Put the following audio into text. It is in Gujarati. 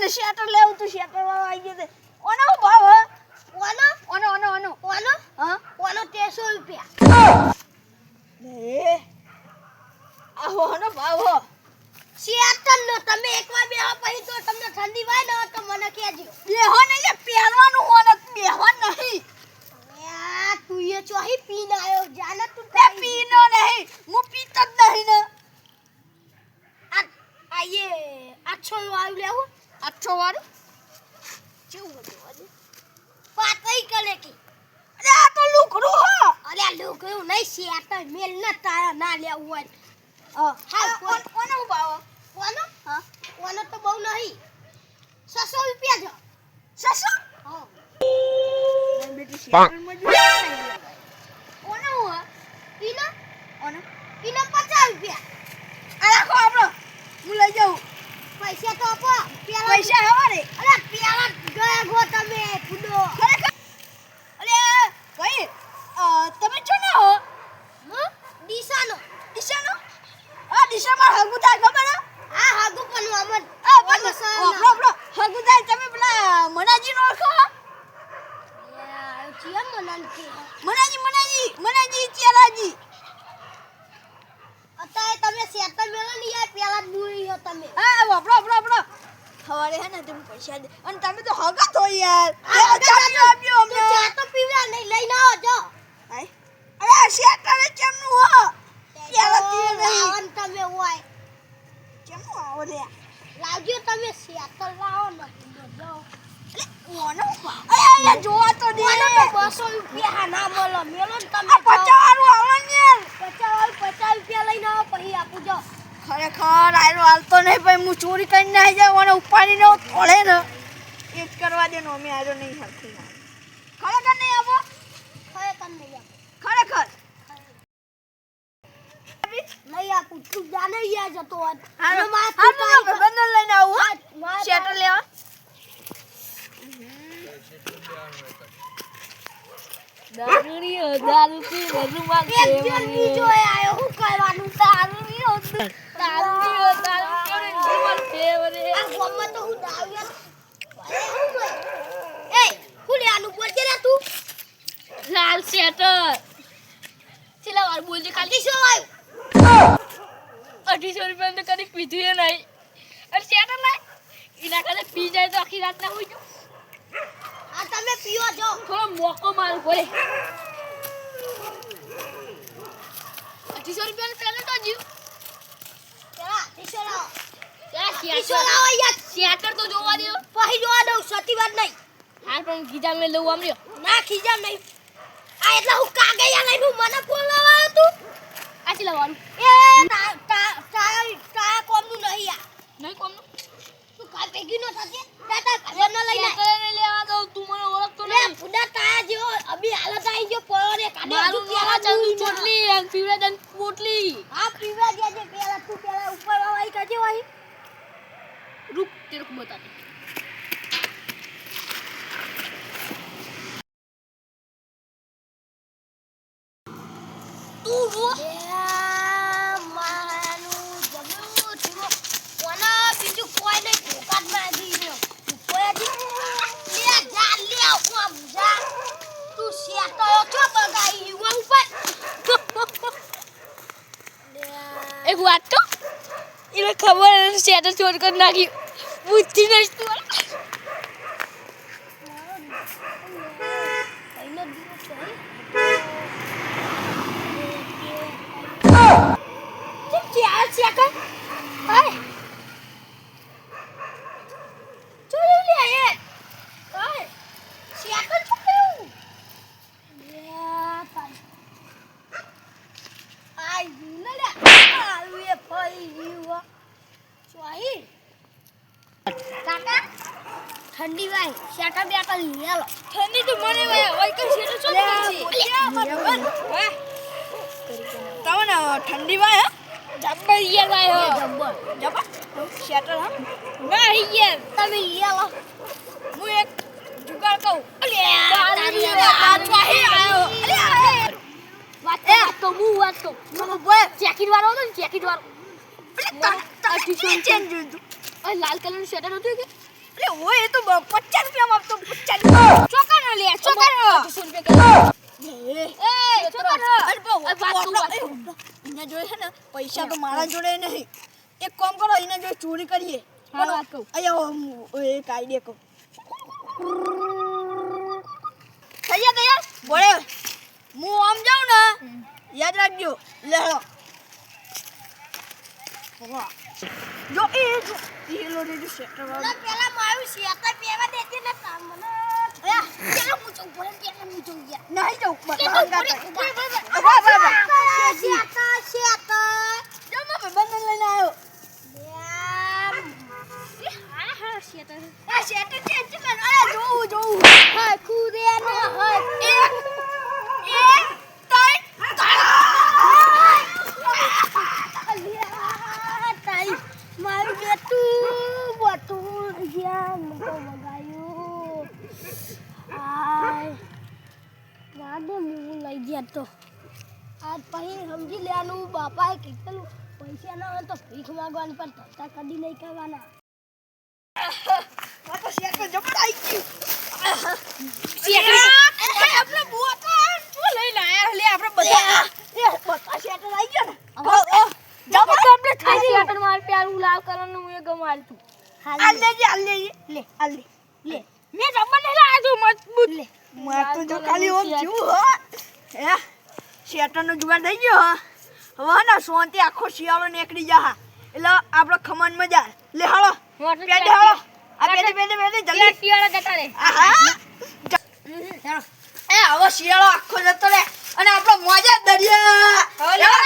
મને શેટર લેવું તું શેટર વાળો આવી ગયો તે ઓનો ભાવ ઓનો હા 300 રૂપિયા એ આ ઓનો ભાવ હો શેટર નો તમે એકવાર બેહો પછી તો તમને ઠંડી વાય ને તો મને કહેજો બેહો નહીં લે પહેરવાનું હો ને બેહો નહીં યા તું એ ચોહી પીને આયો જાને તું તે પીનો નહીં હું પીતો જ નહીં ને આ એ 800 વાળું લેવું 800 વાળું કેવું હતું આજે પાતઈ કલે કી અરે આ તો લુકડું હો અરે આ લુકડું નહીં શેટર મેલ ન તારા ના લેવું હોય ઓનો ભાવ ઓનો હા ઓનો તો બહુ નહીં 600 રૂપિયા જો 600 હા બેટી શેટર મજૂરી ઓનો હો ઈનો ઓનો 50 રૂપિયા આ રાખો આપણો હું લઈ જાઉં પૈસા તો આપો પેલા પૈસા હવારે અરે પેલા ગયા ગો તમે ફૂડો ખરેખર અરે ભાઈ તમે છો ને હો દિશાનો આ દિશામાં હગુદા ખબર હે આ હાગુ પણ અમર આ બસ આપણો હગુદા તમે પેલા મનાજીનો ઓળખો યાર ચિયા મનાજી ચેલાજી અત્યારે તમે શેટર મેલો નહીં યાર પેલા દૂરી હો તમે હા આપણો હવારે હે ને તમે પૈસા દે અને તમે તો હગત હો યાર આપ્યો તો ચા તો પીવા નહીં લઈને આવો જો અરે શેટર કેમનું હો પેલા તી નહીં લાવન તમે હોય કેમનું આવો લે લાવજો તમે શેટર લાવો ને જો ઓનો અરે જોવા તો દે ઓનો તો 200 રૂપિયા ના મળો મેલો ને તમે 50 વાળું આવો ને 50 રૂપિયા લઈને આવો પછી આપું જો ખરેખર આયરો હાલતો નહીં ભાઈ હું ચોરી કરીને આવી જાવ અને ઉપાડીને તોડે ને એ જ કરવા દે ને અમે આયરો નહીં હરખું ખરેખર નહીં આવો ખરેખર નહીં આપો ખરેખર નહીં આપું તું જાને યાર જતો હોત હાલો બંને લઈને આવું શેટર લેવા દારૂ પી વધુ માં એક જણ બીજો આયો હું કરવાનું દારૂ કેને જીવન ફેવરે આ ગોમાં તો હું દાવ્યા એ હું લેવાનું બોલજે રે તું લાલ શેટર ચલા વાર બોલજે ખાલી 200 આવ્યું 250 રૂપિયા તો કદી પીધું એ નહીં અને શેટર લાય એના કાલે પી જાય તો આખી રાત ના હોઈ જો આ તમે પીઓ છો થોડો મોકો મારું પડે 250 રૂપિયા પેલે તો જીવ ચલા 200 લાવો ત્યાં 200 લાવો યાર શેટર તો જોવા દે પછી જોવા દઉં સતી વાત નહીં હાલ પણ ગીજા મે લઉં આમર્યો ના ખીજા નહીં આ એટલા હું કાગળિયા લઈને મને ફોન લાવ્યો તું આ ચી લાવવાનું એ તા કોમનું નહીં યાર નહીં કોમનું તું કાલ ભેગી નો થશે ટાટા ઘરનો લઈને શેટર લેવા દઉં તું મને ઓળખતો લે નહીં ફુડા તા જેવો અભી હાલત આવી ગયો પોરે કાઢે મારું નામ ચંદુ ચોટલી અને પીવડા દન પોટલી આ પીવા દે જે પેલા તું પેલા ઉપર આવી કાજે હોય रुक तेरे को बताते તું રો માનું જબલું થયો કોના બીજું કોઈ નહીં ભૂકાત માંગી રહ્યો કોઈ લે જા લે આમ જા તું શેતો છો બગાઈ યુવા ઉપર एक बात तो इन्हें खबर है शटर छोड़ कर नागी बुद्धि नहीं तू ठंडी भाई शटर बेटा ले लो ठंडी तो मने ओय के शटर छोड़ दी वाह तब ना ठंडी वाह जब्बर ये भाई हो जब्बर शटर हम नहीं ये તમે ले लो હું એક જુગાડ કહું અલે આ ચાહી આયો અલે વાત તો હું વાત તો મને બોય જેકેટ વાળો હતો ને જેકેટ વાળો અલે તા ચેન્જ લાલ કલર નું શટર હતું કે અરે ઓય એ તો 50 રૂપિયા માં આપતો 50 ચોકાનો લે ચોકાનો એના જોડે છે ને પૈસા તો મારા જોડે નહીં એક કામ કરો એના જોડે ચોરી કરીએ અહીંયા એક આઈડિયા કહું તૈયાર બોલે હું આમ જાઉં ને યાદ રાખજો લે હેલો જો એ લો રે જો શેટર વાળો પેલા મારું શેટર પેવા દેતી ને કામ મને પેલા મૂચો બોલે પેલા મૂચો ગયા નહીં જાઉં જો મેં બંધન લઈને આવ્યો શેટર ચેન્જ કર અરે જોઉં હા કુદે ના હા મારું બેટું ગયા મુકો વગાયું આય વાદે હું લઈ ગયા તો આજ પછી સમજી લેવાનું બાપાએ કીધેલું પૈસા ના હોય તો ભીખ માંગવાની પણ ધંધા કદી નહીં કરવાના તો શેટર જબર આવી ગયું આપણે બોતા શું લઈને આયા લે આપણે બધા શેટર આવી ગયો ને જબર કમ્પ્લીટ થઈ ગઈ શેટર માર પ્યારું લાલ કલરનું હું એ ગમાલ તું આ લેજે લે મેં જબર નહીં લાવ્યો તું મજબૂત લે મેં તો જો ખાલી ઓમ જીવ હો હે શેટરનો જુગાડ થઈ ગયો હવે ના સોંતી આખો શિયાળો નીકળી જા એટલે આપણો ખમણ મજા લે હાલો પેડે હાલો આ પેડે જલ્દી શિયાળો જતા રે એ હવે શિયાળો આખો જતો રે અને આપણો મોજા દરિયા